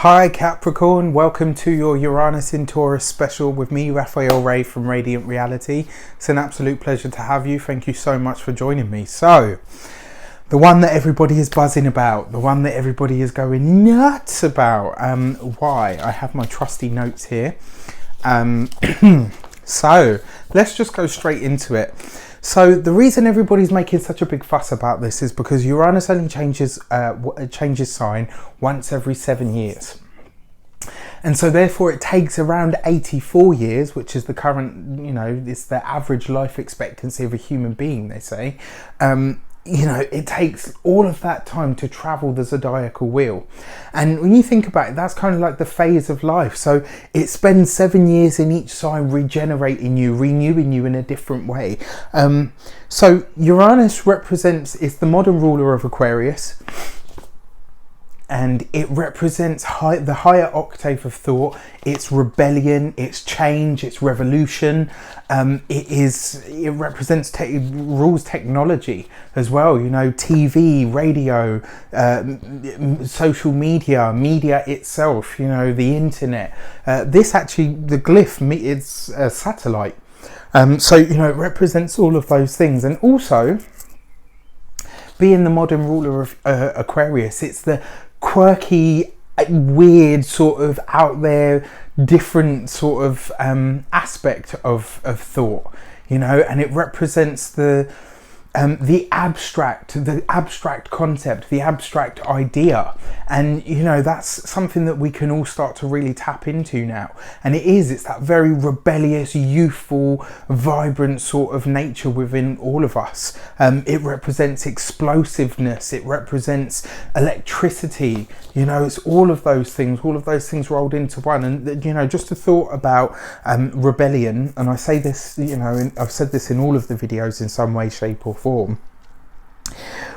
Hi Capricorn, welcome to your Uranus in Taurus special with me, Raphael Ray from Radiant Reality. It's an absolute pleasure to have you. Thank you so much for joining me. So, the one that everybody is buzzing about, the one that everybody is going nuts about. Why? I have my trusty notes here. So, let's just go straight into it. So the reason everybody's making such a big fuss about this is because Uranus only changes sign once every 7 years. And so therefore it takes around 84 years, which is the current, it's the average life expectancy of a human being, they say. It takes all of that time to travel the zodiacal wheel. And when you think about it, that's kind of like the phase of life. So it spends 7 years in each sign regenerating you, renewing you in a different way. So Uranus is the modern ruler of Aquarius. And it represents the higher octave of thought. It's rebellion, it's change, it's revolution. It represents rules technology as well. TV, radio, social media itself. The internet. This actually, the glyph, it's a satellite. It represents all of those things, and also being the modern ruler of Aquarius, it's the quirky, weird, sort of out there, different sort of aspect of thought, and it represents the abstract concept, the abstract idea, and that's something that we can all start to really tap into now. And it's that very rebellious, youthful, vibrant sort of nature within all of us. It represents explosiveness, it represents electricity, it's all of those things rolled into one. And just a thought about rebellion, and I say this, I've said this in all of the videos in some way, shape or form.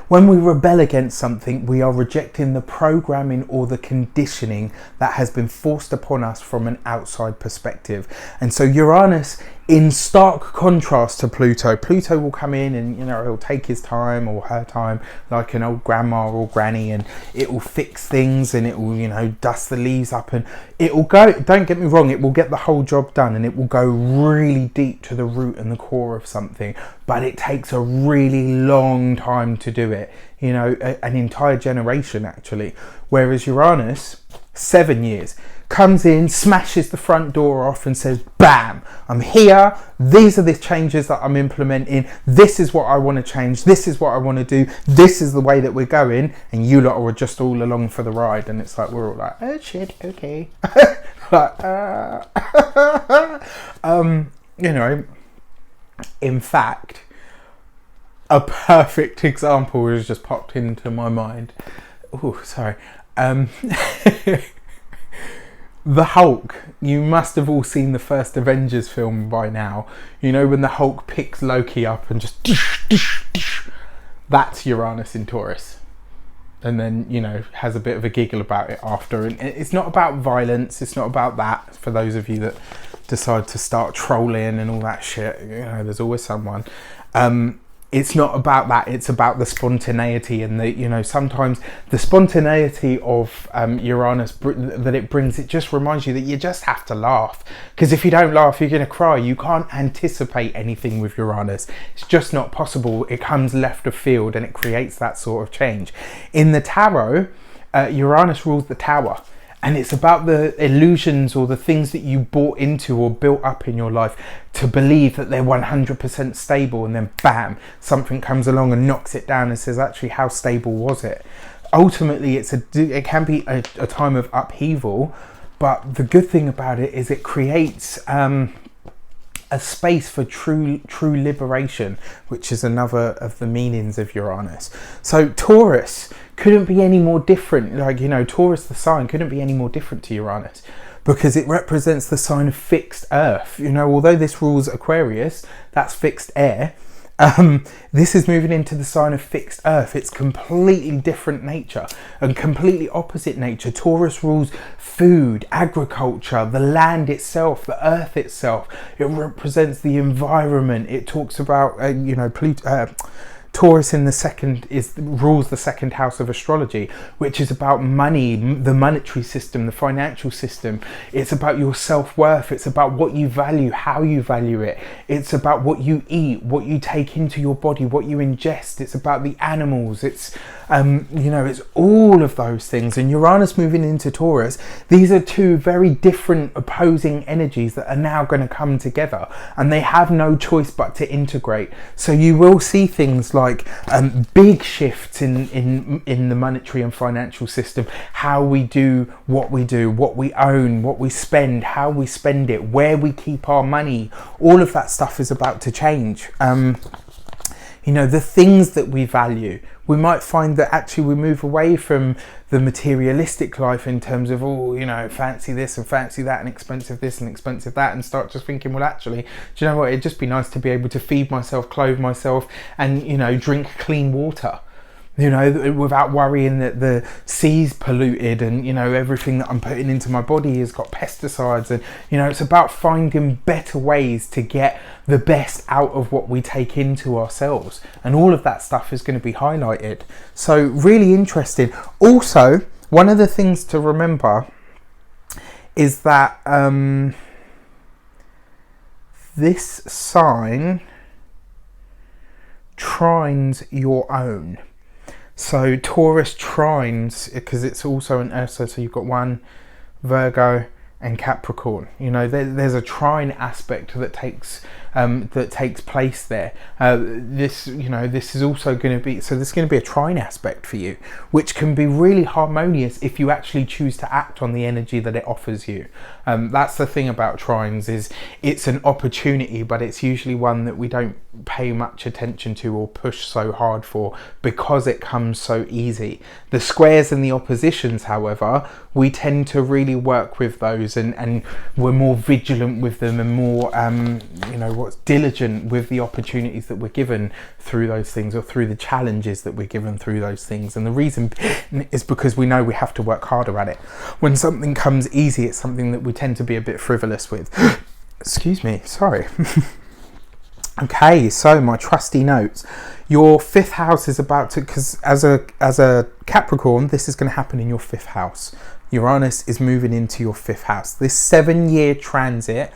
When we rebel against something, we are rejecting the programming or the conditioning that has been forced upon us from an outside perspective. And so Uranus, in stark contrast to Pluto will come in and he'll take his time or her time like an old grandma or granny, and it will fix things, and it will dust the leaves up, and it will go, don't get me wrong, it will get the whole job done, and it will go really deep to the root and the core of something, but it takes a really long time to do it, an entire generation actually. Whereas Uranus, 7 years, comes in, smashes the front door off and says, bam, I'm here, these are the changes that I'm implementing, this is what I want to change, this is what I want to do, this is the way that we're going, and you lot are just all along for the ride. And it's like, we're all like, oh shit, okay. In fact, a perfect example has just popped into my mind. Oh, sorry. The Hulk. You must have all seen the first Avengers film by now. When the Hulk picks Loki up and just that's Uranus in Taurus. And then, has a bit of a giggle about it after. And it's not about violence. It's not about that. For those of you that decide to start trolling and all that shit, there's always someone. It's not about that. It's about the spontaneity, and sometimes the spontaneity of Uranus that it brings, it just reminds you that you just have to laugh. Because if you don't laugh, you're going to cry. You can't anticipate anything with Uranus. It's just not possible. It comes left of field and it creates that sort of change. In the tarot, Uranus rules the tower. And it's about the illusions or the things that you bought into or built up in your life to believe that they're 100% stable, and then bam, something comes along and knocks it down and says, actually, how stable was it? Ultimately, it can be a time of upheaval, but the good thing about it is it creates a space for true liberation, which is another of the meanings of Uranus. So Taurus couldn't be any more different. Taurus, the sign, couldn't be any more different to Uranus, because it represents the sign of fixed earth. Although this rules Aquarius, that's fixed air. This is moving into the sign of fixed earth. It's completely different nature and completely opposite nature. Taurus rules food, agriculture, the land itself, the earth itself. It represents the environment. It talks about, Taurus in the second rules the second house of astrology, which is about money, the monetary system, the financial system. It's about your self-worth. It's about what you value, how you value it. It's about what you eat, what you take into your body, what you ingest. It's about the animals. It's it's all of those things. And Uranus moving into Taurus, these are two very different opposing energies that are now going to come together, and they have no choice but to integrate. So you will see things like big shifts in the monetary and financial system, how we do, what we own, what we spend, how we spend it, where we keep our money. All of that stuff is about to change. The things that we value, we might find that actually we move away from the materialistic life in terms of, fancy this and fancy that and expensive this and expensive that, and start just thinking, well, actually, do you know what? It'd just be nice to be able to feed myself, clothe myself, and, drink clean water. Without worrying that the sea's polluted and, everything that I'm putting into my body has got pesticides. And, it's about finding better ways to get the best out of what we take into ourselves. And all of that stuff is going to be highlighted. So really interesting. Also, one of the things to remember is that this sign trines your own. So Taurus trines, because it's also an Earth, so you've got one, Virgo and Capricorn. There's a trine aspect that takes place there. This is also going to be, so there's going to be a trine aspect for you, which can be really harmonious if you actually choose to act on the energy that it offers you. That's the thing about trines, is it's an opportunity, but it's usually one that we don't pay much attention to or push so hard for, because it comes so easy. The squares and the oppositions, however, we tend to really work with those, and we're more vigilant with them, and more diligent with the opportunities that we're given through those things, or through the challenges that we're given through those things. And the reason is because we know we have to work harder at it. When something comes easy, it's something that we tend to be a bit frivolous with. Excuse me, sorry. Okay, so my trusty notes. Your fifth house is about to, because as a Capricorn, this is going to happen in your fifth house. Uranus is moving into your fifth house. This 7-year transit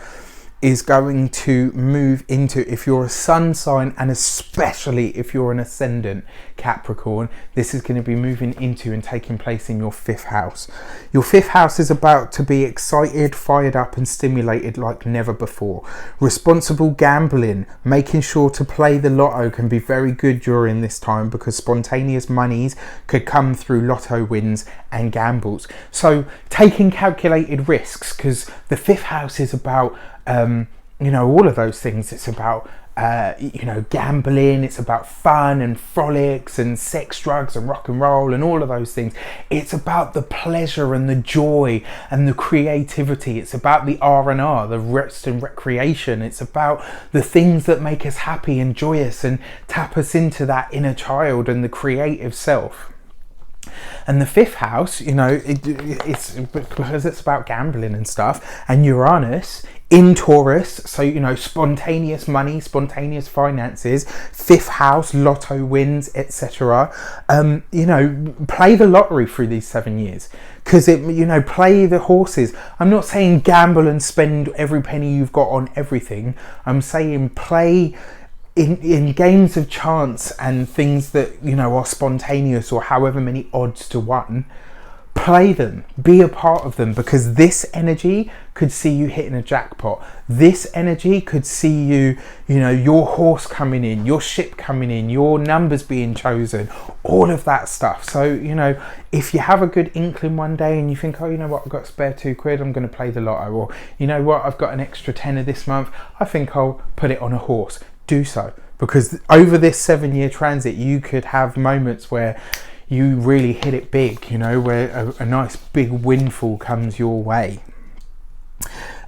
is going to move into, if you're a sun sign, and especially if you're an ascendant Capricorn, this is going to be moving into and taking place in your fifth house. Your fifth house is about to be excited, fired up and stimulated like never before. Responsible gambling, making sure to play the lotto, can be very good during this time, because spontaneous monies could come through lotto wins and gambles. So taking calculated risks, because the fifth house is about all of those things. It's about gambling, it's about fun and frolics and sex, drugs and rock and roll and all of those things. It's about the pleasure and the joy and the creativity. It's about the R&R, the rest and recreation. It's about the things that make us happy and joyous and tap us into that inner child and the creative self. And the fifth house, it's because it's about gambling and stuff, and Uranus in Taurus, so spontaneous money, spontaneous finances, fifth house, lotto wins, etc. Play the lottery through these 7 years, because play the horses. I'm not saying gamble and spend every penny you've got on everything. I'm saying play in games of chance and things that are spontaneous, or however many odds to 1. Play them, be a part of them, because this energy could see you hitting a jackpot. This energy could see you, your horse coming in, your ship coming in, your numbers being chosen, all of that stuff. So, if you have a good inkling one day and you think, oh, you know what, I've got a spare £2, I'm going to play the lotto, or you know what, I've got an extra tenner this month, I think I'll put it on a horse. Do so, because over this 7-year transit, you could have moments where you really hit it big, where a nice big windfall comes your way.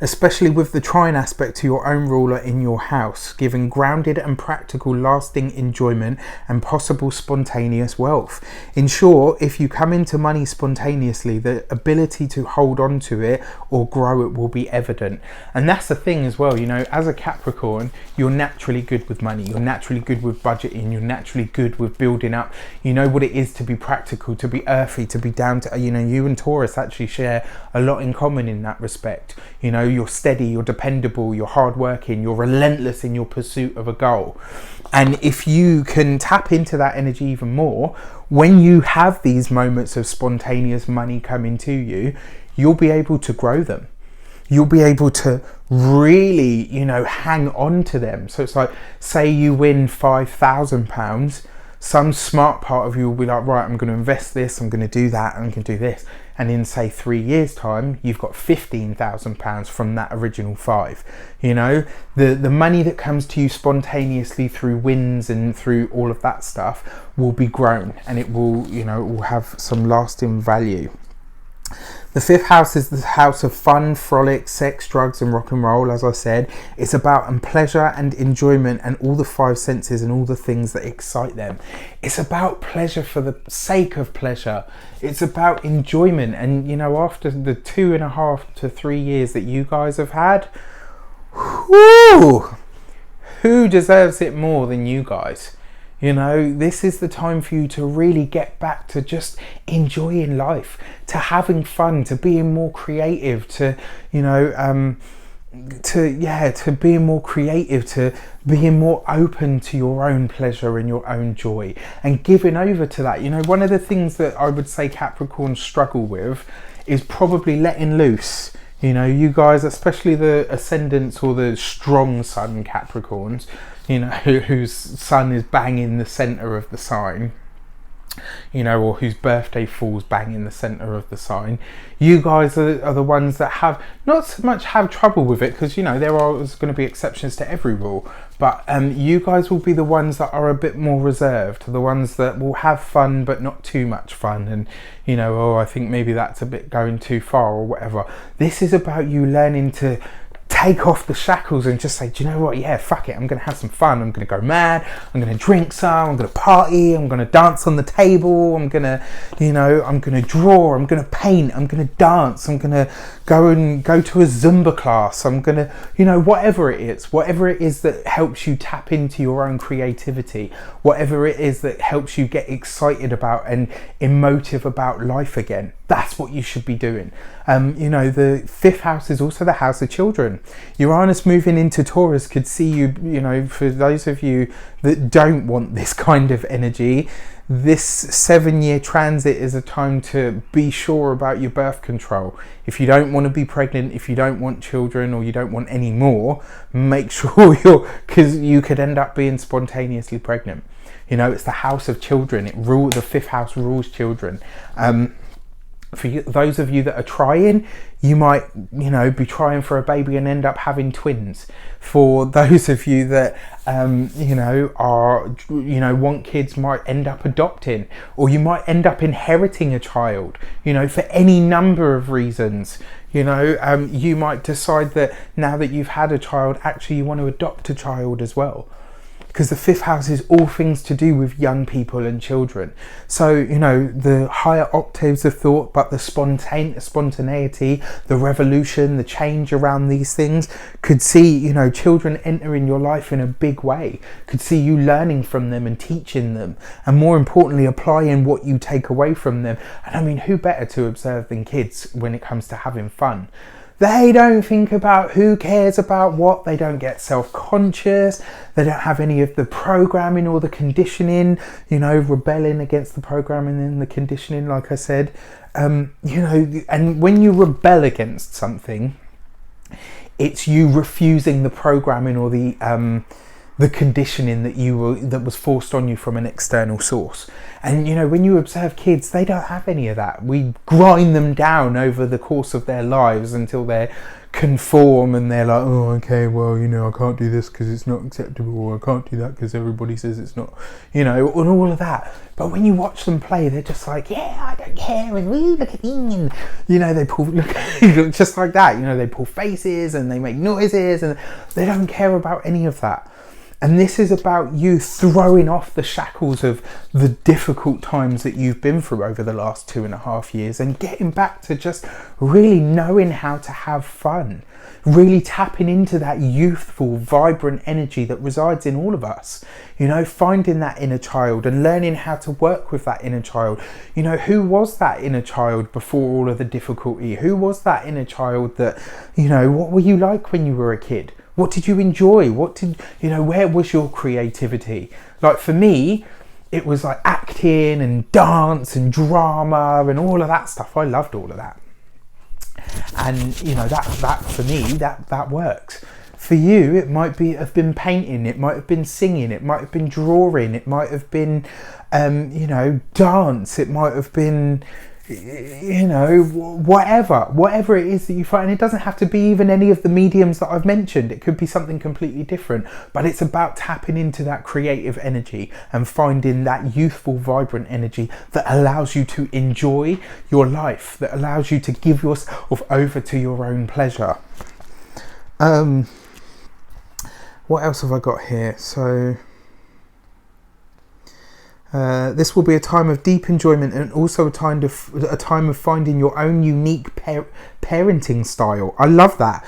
especially with the trine aspect to your own ruler in your house, giving grounded and practical lasting enjoyment and possible spontaneous wealth. In short, if you come into money spontaneously, the ability to hold on to it or grow it will be evident. And that's the thing as well, you know, as a Capricorn, you're naturally good with money, you're naturally good with budgeting, you're naturally good with building up. You know what it is to be practical, to be earthy, to be down to, you know, you and Taurus actually share a lot in common in that respect. You know, you're steady, you're dependable, you're hardworking, you're relentless in your pursuit of a goal. And if you can tap into that energy even more, when you have these moments of spontaneous money coming to you, you'll be able to grow them. You'll be able to really, you know, hang on to them. So it's like, say you win £5,000, some smart part of you will be like, right, I'm going to invest this, I'm going to do that, I'm going to do this. And in, say, 3 years' time, you've got £15,000 from that original 5. You know, the money that comes to you spontaneously through wins and through all of that stuff will be grown, and it will, you know, it will have some lasting value. The fifth house is the house of fun, frolic, sex, drugs and rock and roll. As I said, it's about pleasure and enjoyment and all the five senses and all the things that excite them. It's about pleasure for the sake of pleasure. It's about enjoyment. And you know, after the 2.5 to 3 years that you guys have had, whoo, who deserves it more than you guys? You know, this is the time for you to really get back to just enjoying life, to having fun, to being more creative, to, you know, to being more creative, to being more open to your own pleasure and your own joy and giving over to that. You know, one of the things that I would say Capricorns struggle with is probably letting loose. You know, you guys, especially the ascendants or the strong sun Capricorns, you know, whose sun is bang in the center of the sign, you know, or whose birthday falls bang in the center of the sign. You guys are the ones that have not so much have trouble with it, because, you know, there are going to be exceptions to every rule, but you guys will be the ones that are a bit more reserved, the ones that will have fun but not too much fun, and, you know, oh, I think maybe that's a bit going too far or whatever. This is about you learning to take off the shackles and just say, do you know what, yeah, fuck it, I'm gonna have some fun, I'm gonna go mad, I'm gonna drink some, I'm gonna party, I'm gonna dance on the table, I'm gonna, you know, I'm gonna draw, I'm gonna paint, I'm gonna dance, I'm gonna go to a Zumba class, I'm gonna, you know, whatever it is that helps you tap into your own creativity, whatever it is that helps you get excited about and emotive about life again. That's what you should be doing. You know, the fifth house is also the house of children. Uranus moving into Taurus could see you, you know, for those of you that don't want this kind of energy, this 7-year transit is a time to be sure about your birth control. If you don't want to be pregnant, if you don't want children, or you don't want any more, make sure because you could end up being spontaneously pregnant. You know, it's the house of children. The fifth house rules children. For those of you that are trying, you might, you know, be trying for a baby and end up having twins. For those of you that, you know, are, you know, want kids, might end up adopting, or you might end up inheriting a child, you know, for any number of reasons. You know, you might decide that now that you've had a child, actually you want to adopt a child as well. Because the fifth house is all things to do with young people and children. So, you know, the higher octaves of thought, but the spontaneity, the revolution, the change around these things, could see, you know, children entering your life in a big way, could see you learning from them and teaching them, and more importantly, applying what you take away from them. And I mean, who better to observe than kids when it comes to having fun? They don't think about who cares about what, they don't get self-conscious, they don't have any of the programming or the conditioning, you know, rebelling against the programming and the conditioning, like I said. You know, and when you rebel against something, it's you refusing the programming or the the conditioning that was forced on you from an external source. And you know, when you observe kids, they don't have any of that. We grind them down over the course of their lives until they conform, and they're like, oh, okay, well, you know, I can't do this because it's not acceptable, or I can't do that because everybody says it's not, you know, and all of that. But when you watch them play, they're just like, yeah, I don't care, and look at me, and you know, they pull just like that, you know, they pull faces and they make noises, and they don't care about any of that. And this is about you throwing off the shackles of the difficult times that you've been through over the last 2.5 years, and getting back to just really knowing how to have fun, really tapping into that youthful, vibrant energy that resides in all of us. You know, finding that inner child and learning how to work with that inner child. You know, who was that inner child before all of the difficulty? Who was that inner child that, you know, what were you like when you were a kid? What did you enjoy? What did, you know, where was your creativity? Like for me, it was like acting and dance and drama and all of that stuff. I loved all of that. And, you know, that for me, that works. For you, it might have been painting, it might have been singing, it might have been drawing, it might have been, you know, dance, it might have been, you know, whatever it is that you find. And it doesn't have to be even any of the mediums that I've mentioned. It could be something completely different, but it's about tapping into that creative energy and finding that youthful, vibrant energy that allows you to enjoy your life, that allows you to give yourself over to your own pleasure. What else have I got here? So this will be a time of deep enjoyment, and also a time of finding your own unique parenting style. I love that.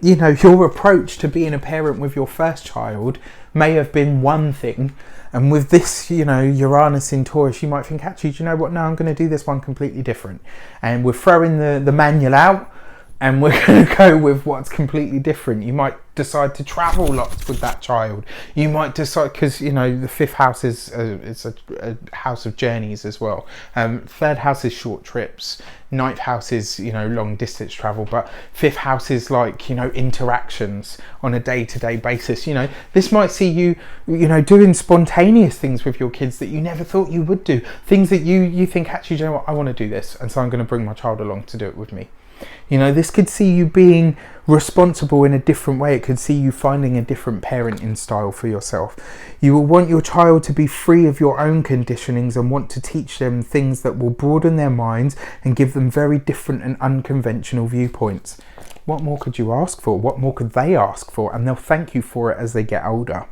You know, your approach to being a parent with your first child may have been one thing, and with this, you know, Uranus in Taurus, you might think, actually, do you know what? No, I'm going to do this one completely different, and we're throwing the manual out, and we're going to go with what's completely different. You might decide to travel lots with that child. You might decide, because, you know, the 5th house is a house of journeys as well. 3rd house is short trips. 9th house is, you know, long distance travel. But 5th house is like, you know, interactions on a day-to-day basis. You know, this might see you, you know, doing spontaneous things with your kids that you never thought you would do. Things that you think, actually, do you know what, I want to do this, and so I'm going to bring my child along to do it with me. You know, this could see you being responsible in a different way. It could see you finding a different parenting style for yourself. You will want your child to be free of your own conditionings and want to teach them things that will broaden their minds and give them very different and unconventional viewpoints. What more could you ask for? What more could they ask for? And they'll thank you for it as they get older.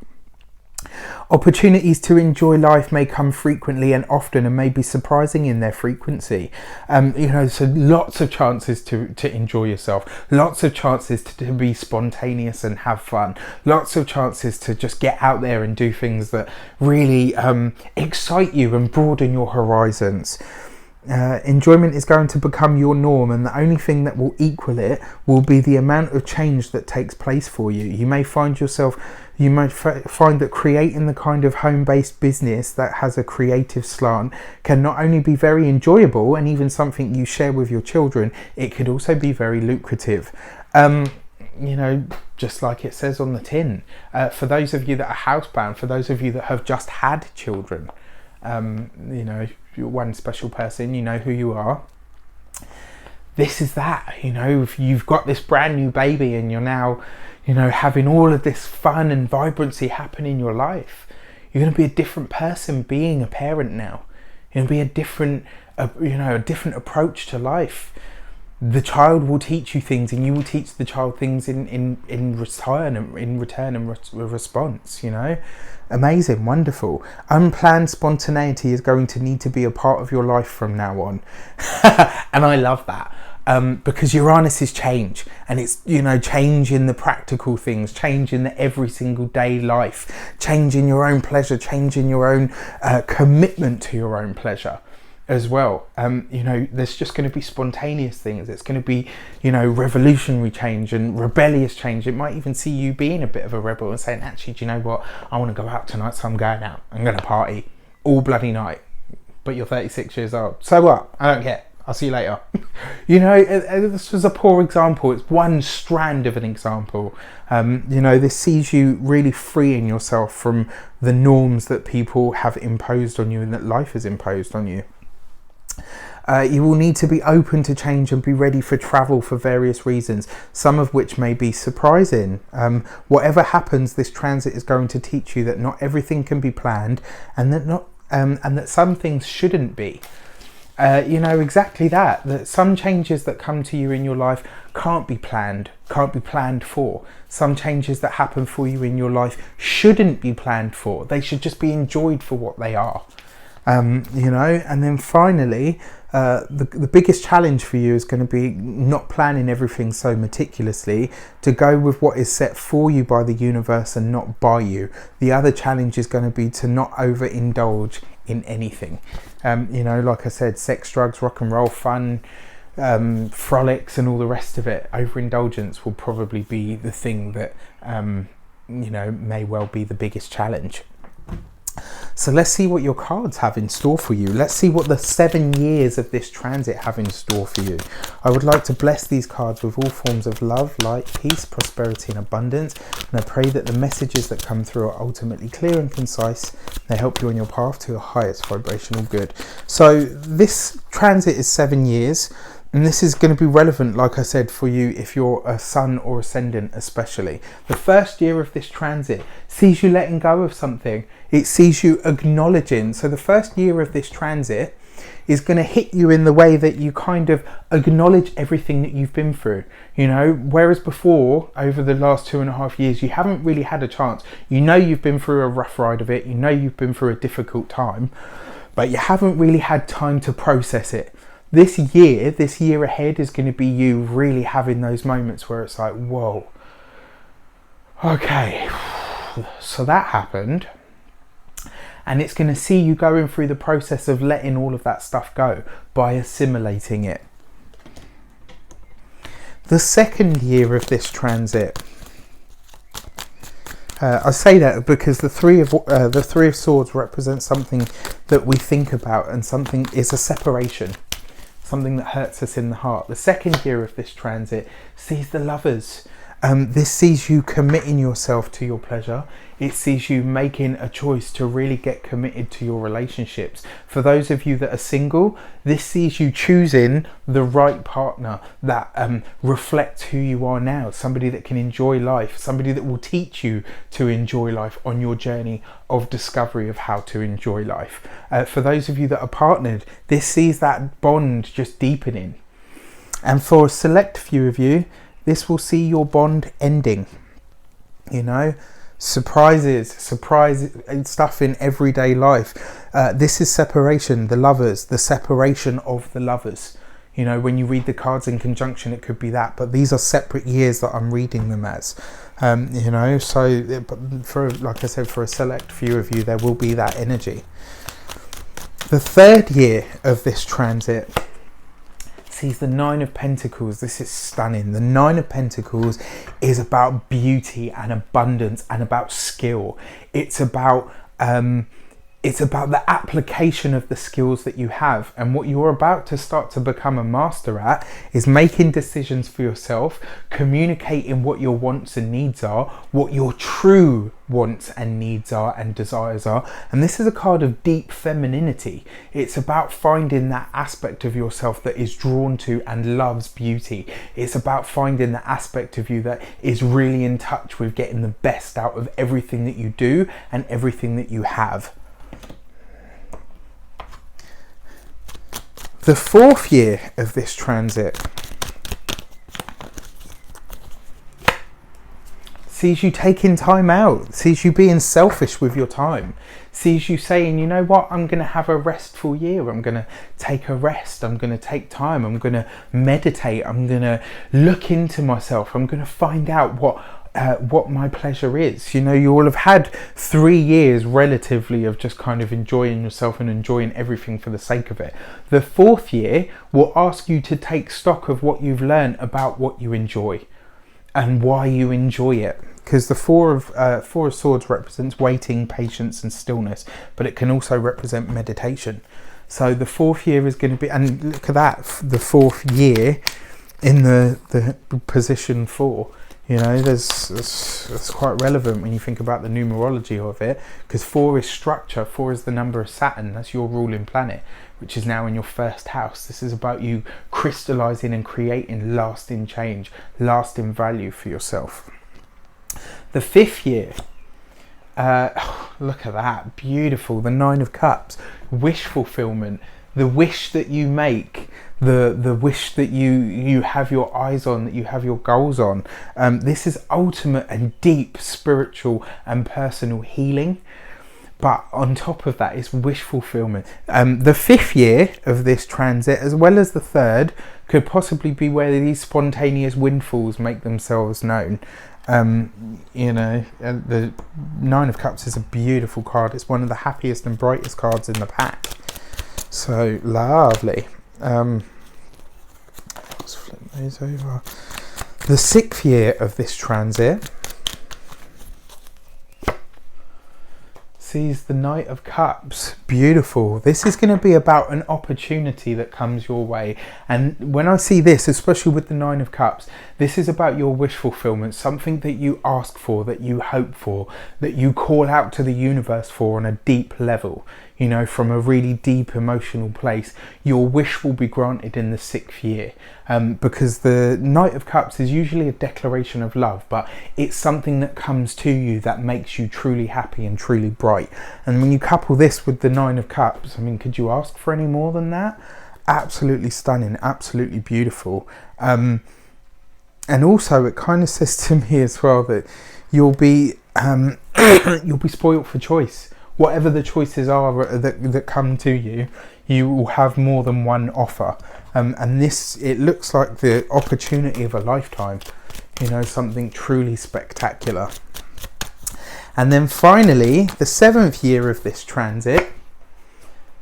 Opportunities to enjoy life may come frequently and often, and may be surprising in their frequency. You know, so lots of chances to enjoy yourself, lots of chances to be spontaneous and have fun, lots of chances to just get out there and do things that really excite you and broaden your horizons. Enjoyment is going to become your norm, and the only thing that will equal it will be the amount of change that takes place for you. You may find that creating the kind of home-based business that has a creative slant can not only be very enjoyable and even something you share with your children, it could also be very lucrative. You know, just like it says on the tin. For those of you that are housebound, for those of you that have just had children, you know, you're one special person, you know who you are. This is that, you know, if you've got this brand new baby and you're now, you know, having all of this fun and vibrancy happen in your life, you're going to be a different person being a parent now. You're going to be a different approach to life. The child will teach you things, and you will teach the child things in return and response, you know. Amazing, wonderful. Unplanned spontaneity is going to need to be a part of your life from now on. And I love that. Because Uranus is change, and it's, you know, change in the practical things, change in the every single day life, change in your own pleasure, change in your own commitment to your own pleasure as well. You know, there's just going to be spontaneous things. It's going to be, you know, revolutionary change and rebellious change. It might even see you being a bit of a rebel and saying, actually, do you know what, I want to go out tonight, so I'm going out. I'm going to party all bloody night. But you're 36 years old. So what? I don't care. I'll see you later. You know, this was a poor example. It's one strand of an example. You know, this sees you really freeing yourself from the norms that people have imposed on you and that life has imposed on you. You will need to be open to change and be ready for travel for various reasons, some of which may be surprising. Whatever happens, this transit is going to teach you that not everything can be planned, and that some things shouldn't be. You know, exactly that some changes that come to you in your life can't be planned for. Some changes that happen for you in your life shouldn't be planned for. They should just be enjoyed for what they are. You know, and then finally, the biggest challenge for you is going to be not planning everything so meticulously, to go with what is set for you by the universe and not by you. The other challenge is going to be to not overindulge in anything. You know, like I said, sex, drugs, rock and roll, fun, frolics and all the rest of it. Overindulgence will probably be the thing that, you know, may well be the biggest challenge. So let's see what your cards have in store for you. Let's see what the 7 years of this transit have in store for you. I would like to bless these cards with all forms of love, light, peace, prosperity and abundance. And I pray that the messages that come through are ultimately clear and concise. They help you on your path to your highest vibrational good. So this transit is 7 years. And this is going to be relevant, like I said, for you if you're a sun or ascendant especially. The first year of this transit sees you letting go of something. It sees you acknowledging. So the first year of this transit is going to hit you in the way that you kind of acknowledge everything that you've been through. You know, whereas before, over the last 2.5 years, you haven't really had a chance. You know you've been through a rough ride of it. You know you've been through a difficult time, but you haven't really had time to process it. This year ahead is going to be you really having those moments where it's like, whoa, okay, so that happened. And it's going to see you going through the process of letting all of that stuff go by assimilating it. The second year of this transit, I say that because the three of Swords represents something that we think about, and something is a separation. Something that hurts us in the heart. The second year of this transit sees the Lovers. This sees you committing yourself to your pleasure. It sees you making a choice to really get committed to your relationships. For those of you that are single, this sees you choosing the right partner that reflects who you are now. Somebody that can enjoy life. Somebody that will teach you to enjoy life on your journey of discovery of how to enjoy life. For those of you that are partnered, this sees that bond just deepening. And for a select few of you, this will see your bond ending. You know, surprises, surprise stuff in everyday life. This is separation, the Lovers, the separation of the Lovers. You know, when you read the cards in conjunction, it could be that, but these are separate years that I'm reading them as. You know, so for, like I said, for a select few of you, there will be that energy. The third year of this transit sees the Nine of Pentacles. This is stunning. The Nine of Pentacles is about beauty and abundance and about skill. It's about the application of the skills that you have, and what you're about to start to become a master at is making decisions for yourself, communicating what your wants and needs are, what your true wants and needs are and desires are. And this is a card of deep femininity. It's about finding that aspect of yourself that is drawn to and loves beauty. It's about finding the aspect of you that is really in touch with getting the best out of everything that you do and everything that you have. The fourth year of this transit sees you taking time out, sees you being selfish with your time, sees you saying, you know what, I'm going to have a restful year, I'm going to take a rest, I'm going to take time, I'm going to meditate, I'm going to look into myself, I'm going to find out what my pleasure is. You know, you all have had 3 years relatively of just kind of enjoying yourself and enjoying everything for the sake of it. The fourth year will ask you to take stock of what you've learned about what you enjoy and why you enjoy it. Because the Four of Swords represents waiting, patience and stillness, but it can also represent meditation. So the 4th year is going to be, and look at that, the 4th year in the position 4. You know, that's quite relevant when you think about the numerology of it, because 4 is structure. 4 is the number of Saturn. That's your ruling planet, which is now in your 1st house. This is about you crystallizing and creating lasting change, lasting value for yourself. The 5th year, look at that, beautiful. The 9 of Cups, wish fulfillment, the wish that you make, the wish that you have your eyes on, that you have your goals on. This is ultimate and deep spiritual and personal healing. But on top of that is wish fulfillment. The 5th year of this transit, as well as the 3rd, could possibly be where these spontaneous windfalls make themselves known. You know, the 9 of Cups is a beautiful card. It's one of the happiest and brightest cards in the pack. So lovely. Let's flip those over. The 6th year of this transit sees the Knight of Cups. Beautiful. This is going to be about an opportunity that comes your way, and when I see this, especially with the 9 of Cups, this is about your wish fulfillment, something that you ask for, that you hope for, that you call out to the universe for on a deep level. You know, from a really deep emotional place, your wish will be granted in the 6th year, because the Knight of Cups is usually a declaration of love, but it's something that comes to you that makes you truly happy and truly bright. And when you couple this with the 9 of Cups, I mean, could you ask for any more than that? Absolutely stunning, absolutely beautiful. And also it kind of says to me as well that you'll be you'll be spoiled for choice. Whatever the choices are that come to you, you will have more than one offer. And this, it looks like the opportunity of a lifetime, you know, something truly spectacular. And then finally, the 7th year of this transit,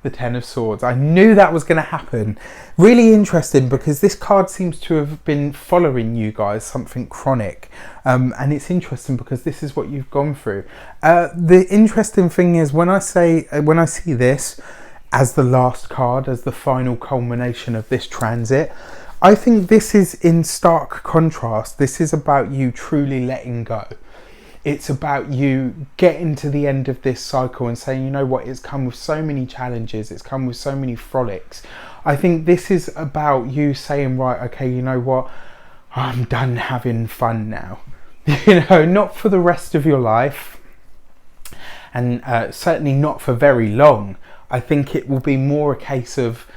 the 10 of Swords. I knew that was going to happen. Really interesting, because this card seems to have been following you guys, something chronic. And it's interesting because this is what you've gone through. The interesting thing is when I see this as the last card, as the final culmination of this transit, I think this is in stark contrast. This is about you truly letting go. It's about you getting to the end of this cycle and saying, you know what, it's come with so many challenges, it's come with so many frolics. I think this is about you saying, right, okay, you know what, I'm done having fun now. You know, not for the rest of your life, and certainly not for very long. I think it will be more a case of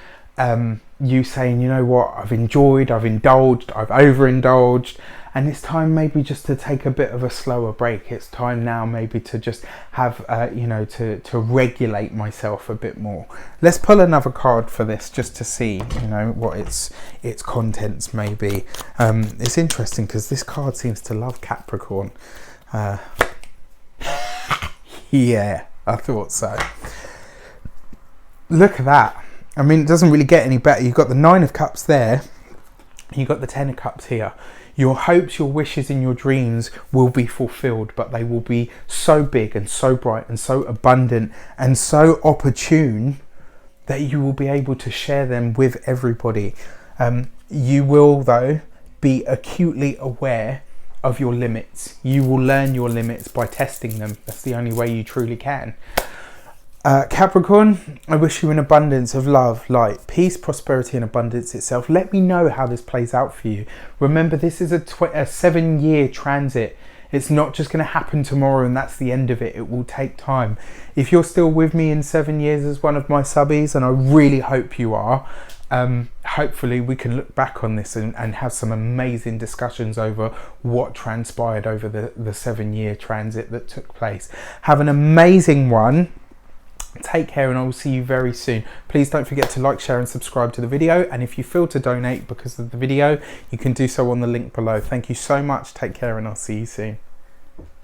you saying, you know what, I've enjoyed, I've indulged, I've overindulged, and it's time maybe just to take a bit of a slower break. It's time now maybe to just have, you know, to regulate myself a bit more. Let's pull another card for this just to see, you know, what its contents may be. It's interesting because this card seems to love Capricorn. Yeah, I thought so. Look at that. I mean, it doesn't really get any better. You've got the 9 of Cups there. You've got the 10 of Cups here. Your hopes, your wishes and your dreams will be fulfilled, but they will be so big and so bright and so abundant and so opportune that you will be able to share them with everybody. You will, though, be acutely aware of your limits. You will learn your limits by testing them. That's the only way you truly can. Capricorn, I wish you an abundance of love, light, peace, prosperity and abundance itself. Let me know how this plays out for you. Remember, this is a 7-year transit. It's not just going to happen tomorrow and that's the end of it. It will take time. If you're still with me in 7 years as one of my subbies, and I really hope you are, hopefully we can look back on this and have some amazing discussions over what transpired over the 7-year transit that took place. Have an amazing one. Take care, and I will see you very soon. Please don't forget to like, share and subscribe to the video, and if you feel to donate because of the video, you can do so on the link below. Thank you so much. Take care, and I'll see you soon.